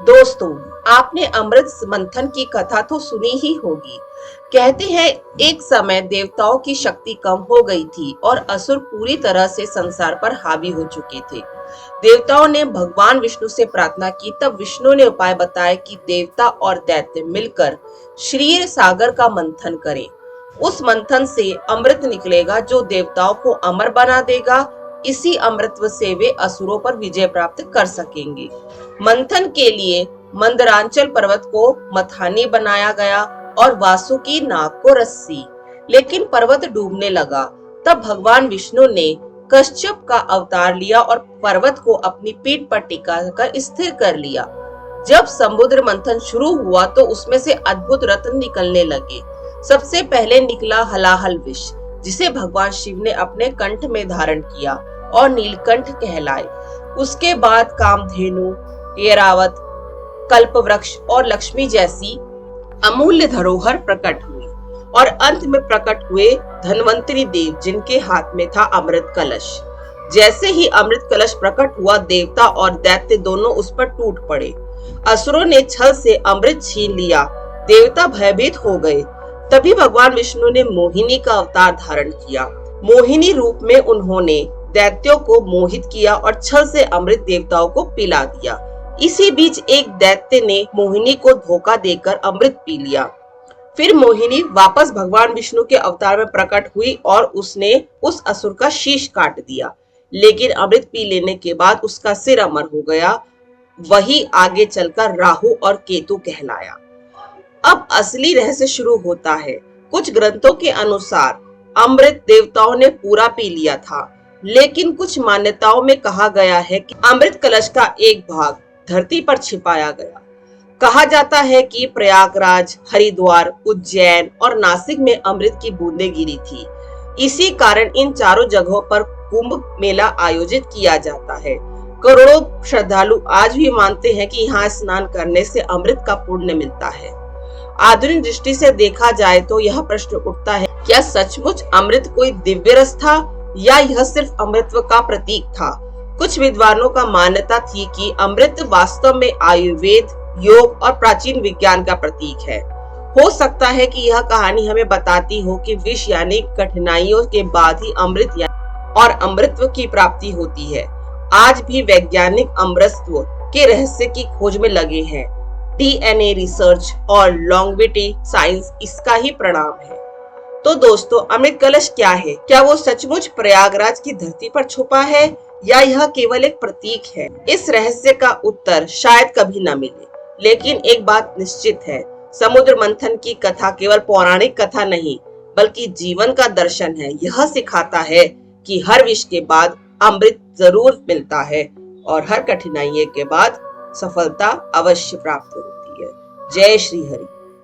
दोस्तों, आपने अमृत मंथन की कथा तो सुनी ही होगी। कहते हैं एक समय देवताओं की शक्ति कम हो गई थी और असुर पूरी तरह से संसार पर हावी हो चुके थे। देवताओं ने भगवान विष्णु से प्रार्थना की, तब विष्णु ने उपाय बताया कि देवता और दैत्य मिलकर क्षीर सागर का मंथन करें। उस मंथन से अमृत निकलेगा जो देवताओं को अमर बना देगा। इसी अमृत से वे असुरों पर विजय प्राप्त कर सकेंगे। मंथन के लिए मंदरांचल पर्वत को मथानी बनाया गया और वासुकी नाग को रस्सी। लेकिन पर्वत डूबने लगा। तब भगवान विष्णु ने कश्यप का अवतार लिया और पर्वत को अपनी पीठ पर टिका कर स्थिर कर लिया। जब समुद्र मंथन शुरू हुआ तो उसमें से अद्भुत रत्न निकलने लगे। सबसे पहले निकला हलाहल विष, जिसे भगवान शिव ने अपने कंठ में धारण किया और नीलकंठ कहलाए। उसके बाद कामधेनु, ऐरावत, कल्पवृक्ष और लक्ष्मी जैसी अमूल्य धरोहर प्रकट हुई और अंत में प्रकट हुए धन्वंतरी देव, जिनके हाथ में था अमृत कलश। जैसे ही अमृत कलश प्रकट हुआ, देवता और दैत्य दोनों उस पर टूट पड़े। असुरों ने छल से अमृत छीन लिया। देवता भयभीत हो गए। तभी भगवान विष्णु ने मोहिनी का अवतार धारण किया। मोहिनी रूप में उन्होंने दैत्यों को मोहित किया और छल से अमृत देवताओं को पिला दिया। इसी बीच एक दैत्य ने मोहिनी को धोखा देकर अमृत पी लिया। फिर मोहिनी वापस भगवान विष्णु के अवतार में प्रकट हुई और उसने उस असुर का शीश काट दिया। लेकिन अमृत पी लेने के बाद उसका सिर अमर हो गया। वही आगे चलकर राहु और केतु कहलाया। अब असली रहस्य शुरू होता है। कुछ ग्रंथों के अनुसार अमृत देवताओं ने पूरा पी लिया था, लेकिन कुछ मान्यताओं में कहा गया है कि अमृत कलश का एक भाग धरती पर छिपाया गया। कहा जाता है कि प्रयागराज, हरिद्वार, उज्जैन और नासिक में अमृत की बूंदें गिरी थी। इसी कारण इन चारों जगहों पर कुंभ मेला आयोजित किया जाता है। करोड़ों श्रद्धालु आज भी मानते हैं कि यहाँ स्नान करने से अमृत का पुण्य मिलता है। आधुनिक दृष्टि से देखा जाए तो यह प्रश्न उठता है, क्या सचमुच अमृत कोई दिव्य रस था या यह सिर्फ अमृतत्व का प्रतीक था? कुछ विद्वानों का मान्यता थी कि अमृत वास्तव में आयुर्वेद, योग और प्राचीन विज्ञान का प्रतीक है। हो सकता है कि यह कहानी हमें बताती हो कि विष यानी कठिनाइयों के बाद ही अमृत और अमृतत्व की प्राप्ति होती है। आज भी वैज्ञानिक अमृतत्व के रहस्य की खोज में लगे हैं। DNA रिसर्च और लॉन्गेविटी साइंस इसका ही परिणाम है। तो दोस्तों, अमृत कलश क्या है? क्या वो सचमुच प्रयागराज की धरती पर छुपा है या यह केवल एक प्रतीक है? इस रहस्य का उत्तर शायद कभी न मिले, लेकिन एक बात निश्चित है, समुद्र मंथन की कथा केवल पौराणिक कथा नहीं, बल्कि जीवन का दर्शन है। यह सिखाता है कि हर विष के बाद अमृत जरूर मिलता है और हर कठिनाई के बाद सफलता अवश्य प्राप्त होती है। जय श्री हरि।